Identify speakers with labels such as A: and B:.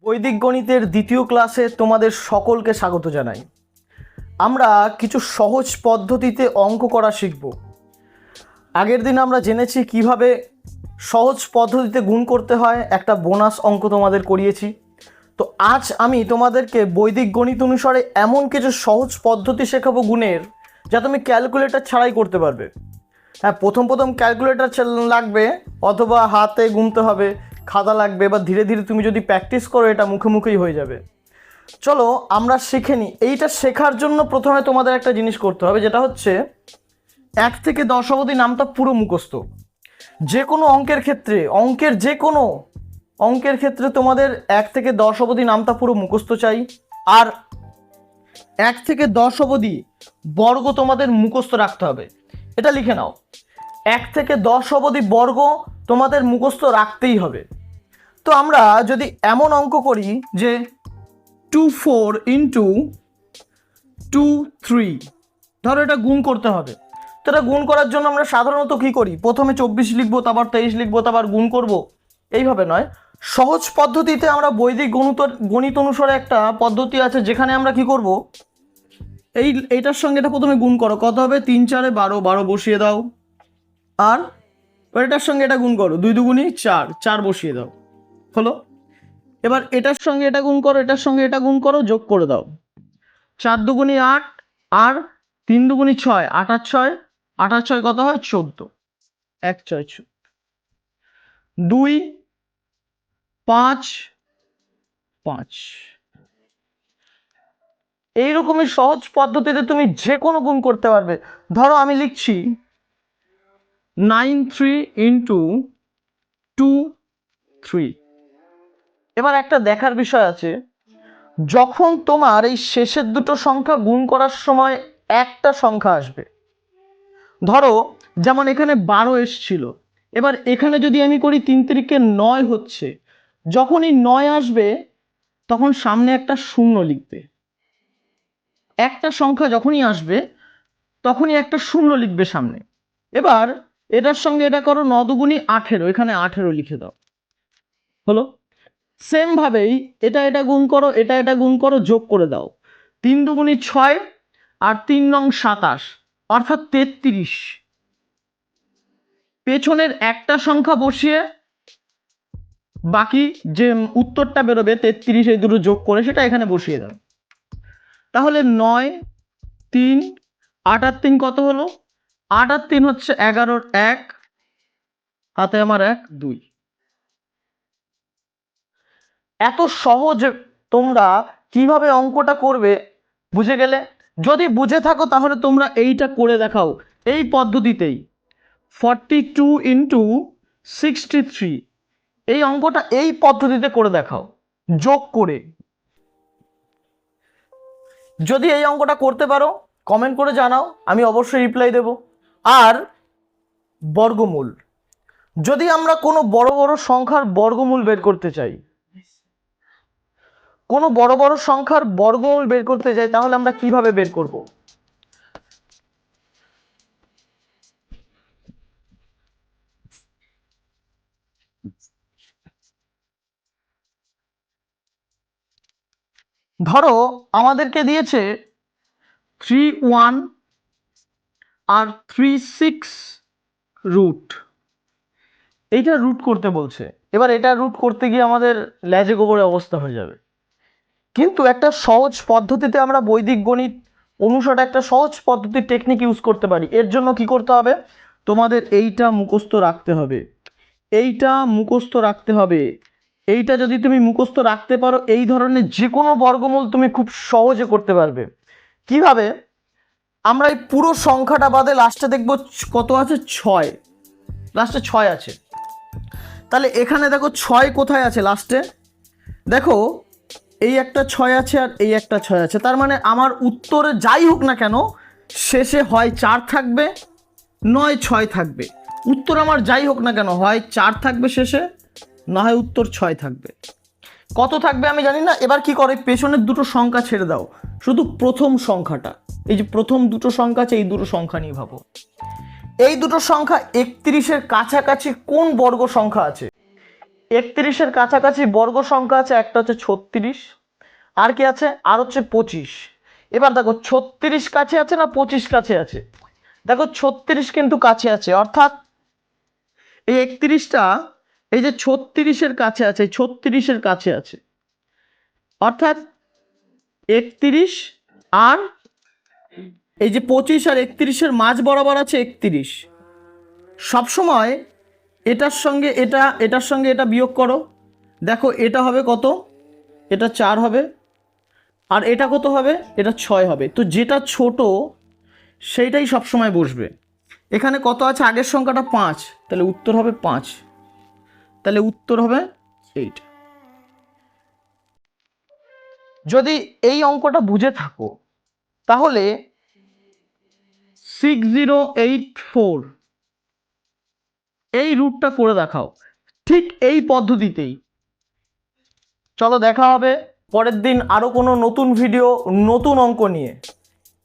A: বৈদিক গণিতের দ্বিতীয় ক্লাসে তোমাদের সকলকে স্বাগত জানাই। আমরা কিছু সহজ পদ্ধতিতে অঙ্ক করা শিখব। আগের দিন আমরা জেনেছি কিভাবে সহজ পদ্ধতিতে গুণ করতে হয়, একটা বোনাস অঙ্ক তোমাদের করিয়েছি। তো আজ আমি তোমাদেরকে বৈদিক গণিত অনুসারে এমন কিছু সহজ পদ্ধতি শেখাবো গুণের, যা তুমি ক্যালকুলেটর ছাড়াই করতে পারবে। হ্যাঁ, প্রথম ক্যালকুলেটর লাগবে, অথবা হাতে গুনতে হবে, খাতা লাগবে, বা ধীরে ধীরে তুমি যদি প্র্যাকটিস করো এটা মুখে মুখেই হয়ে যাবে। চলো আমরা শিখে নিই। এইটা শেখার জন্য প্রথমে তোমাদের একটা জিনিস করতে হবে, যেটা হচ্ছে 1 থেকে 10 অবধি নামটা পুরো মুখস্থ। যে কোনো অঙ্কের ক্ষেত্রে, অঙ্কের ক্ষেত্রে তোমাদের 1 থেকে 10 অবধি নামটা পুরো মুখস্থ চাই। আর 1 থেকে 10 অবধি বর্গ তোমাদের মুখস্থ রাখতে হবে। এটা লিখে নাও, 1 থেকে 10 অবধি বর্গ তোমাদের মুখস্থ রাখতেই হবে। তো আমরা যদি এমন অঙ্ক করি যে 24 ইন্টু 2 3, ধরো এটা গুণ করতে হবে। তো এটা গুণ করার জন্য আমরা সাধারণত কি করি, প্রথমে 24 লিখবো, তারপর 23 লিখবো, তারপর গুণ করব। এইভাবে নয়, সহজ পদ্ধতিতে আমরা বৈদিক গণিত অনুসারে একটা পদ্ধতি আছে, যেখানে আমরা কি করব, এইটার সঙ্গে এটা প্রথমে গুণ করো। কত হবে? 3 4 12, 12 বসিয়ে দাও। আর এটার সঙ্গে এটা গুণ করো, 2 2 4, 4 বসিয়ে দাও। হলো। এবার এটার সঙ্গে এটা গুণ করো, এটার সঙ্গে এটা গুণ করো, যোগ করে দাও। 4 2 8 আর 3 2 6, 8 আর 6, 8 আর 6 কত হয়? 14। 1 6 2 5 5। এইরকমই সহজ পদ্ধতিতে তুমি যে কোনো গুণ করতে পারবে। ধরো আমি লিখছি 9 3 ইন্টু 2 3। এবার একটা দেখার বিষয় আছে, যখন তোমার এই শেষের দুটো সংখ্যা গুণ করার সময় একটা সংখ্যা আসবে, ধরো যেমন এখানে 12 এসছিল, এবার এখানে যদি আমি করি 3 3 9 হচ্ছে, যখনই 9 আসবে তখন সামনে একটা শূন্য লিখবে। একটা সংখ্যা যখনই আসবে তখনই একটা শূন্য লিখবে সামনে। এবার এটার সঙ্গে এটা করো, 9 2 18, এখানে 18 লিখে দাও। হলো। সেম ভাবেই এটা গুণ করো, এটা গুণ করো, যোগ করে দাও। 3 2 6 আর 3 9 27, অর্থাৎ 33। পেছনের একটা সংখ্যা বসিয়ে বাকি যে উত্তরটা বেরোবে 33, এই দুটো যোগ করে সেটা এখানে বসিয়ে দাও। তাহলে 9 3 8 আর 3 কত হলো? 8 আর 3 হচ্ছে 11, 1 হাতে আমার 1 2। এত সহজ তোমরা কিভাবে অঙ্কটা করবে বুঝে গেলে। যদি বুঝে থাকো তাহলে তোমরা এইটা করে দেখাও এই পদ্ধতিতেই। 42 ইন্টু 63, এই অঙ্কটা এই পদ্ধতিতে করে দেখাও, যোগ করে। যদি এই অঙ্কটা করতে পারো কমেন্ট করে জানাও, আমি অবশ্যই রিপ্লাই দেব। আর বর্গমূল, যদি আমরা কোনো বড় বড় সংখ্যার বর্গমূল বের করতে চাই, কোনো বড় বড় সংখ্যার বর্গমূল বের করতে চাই, তাহলে আমরা কিভাবে বের করব? ধরো আমাদেরকে দিয়েছে 3 1 আর 3 6 রুট, এইটা রুট করতে বলছে। এবার এটা রুট করতে গিয়ে আমাদের ল্যাজে গোবরে অবস্থা হয়ে যাবে। কিন্তু একটা সহজ পদ্ধতিতে আমরা বৈদিক গণিত অনুসারে একটা সহজ পদ্ধতির টেকনিক ইউজ করতে পারি। এর জন্য কি করতে হবে? তোমাদের এইটা মুখস্থ রাখতে হবে, এইটা মুখস্থ রাখতে হবে। এইটা যদি তুমি মুখস্থ রাখতে পারো, এই ধরনের যে কোনো বর্গমূল তুমি খুব সহজে করতে পারবে। কিভাবে? আমরা এই পুরো সংখ্যাটা বাদে লাস্টে দেখবো কত আছে? 6, লাস্টে 6 আছে। তাহলে এখানে দেখো 6 কোথায় আছে? লাস্টে দেখো এই একটা 6 আছে আর এই একটা 6 আছে। তার মানে আমার উত্তরে যাই হোক না কেন শেষে হয় 4 থাকবে, নয় 6 থাকবে। উত্তর আমার যাই হোক না কেন হয় 4 থাকবে শেষে, না হয় উত্তর 6 থাকবে। কত থাকবে আমি জানি না। এবার কি করে, পেছনের দুটো সংখ্যা ছেড়ে দাও, শুধু প্রথম সংখ্যাটা, এই যে প্রথম দুটো সংখ্যা আছে, এই দুটো সংখ্যা নিয়ে ভাবো। এই দুটো সংখ্যা 31-এর কাছাকাছি কোন বর্গ সংখ্যা আছে? 31-এর কাছাকাছি বর্গ সংখ্যা আছে, একটা হচ্ছে 36, আর কি আছে, আর হচ্ছে 25। এবার দেখো 36 কাছে আছে না 25 কাছে আছে? দেখো 36 কিন্তু কাছে আছে, অর্থাৎ এই 31টা এই যে 36-এর কাছে আছে, 36-এর কাছে আছে, অর্থাৎ 31 আর এই যে 25 আর 31-এর মাঝ বরাবর আছে 31। সবসময় এটার সঙ্গে এটা, এটার সঙ্গে এটা বিয়োগ করো, দেখো এটা হবে কত, এটা 4 হবে, আর এটা কত হবে, এটা 6 হবে। তো যেটা ছোট সেইটাই সবসময় বসবে। এখানে কত আছে, আগের সংখ্যাটা 5, তাহলে উত্তর হবে 5, তাহলে উত্তর হবে 8। যদি এই অঙ্কটা বুঝে থাকো তাহলে 6084 এই রুটটা করে দেখাও ঠিক এই পদ্ধতিতেই। চলো দেখা হবে পরের দিন আরো কোনো নতুন ভিডিও, নতুন অঙ্ক নিয়ে।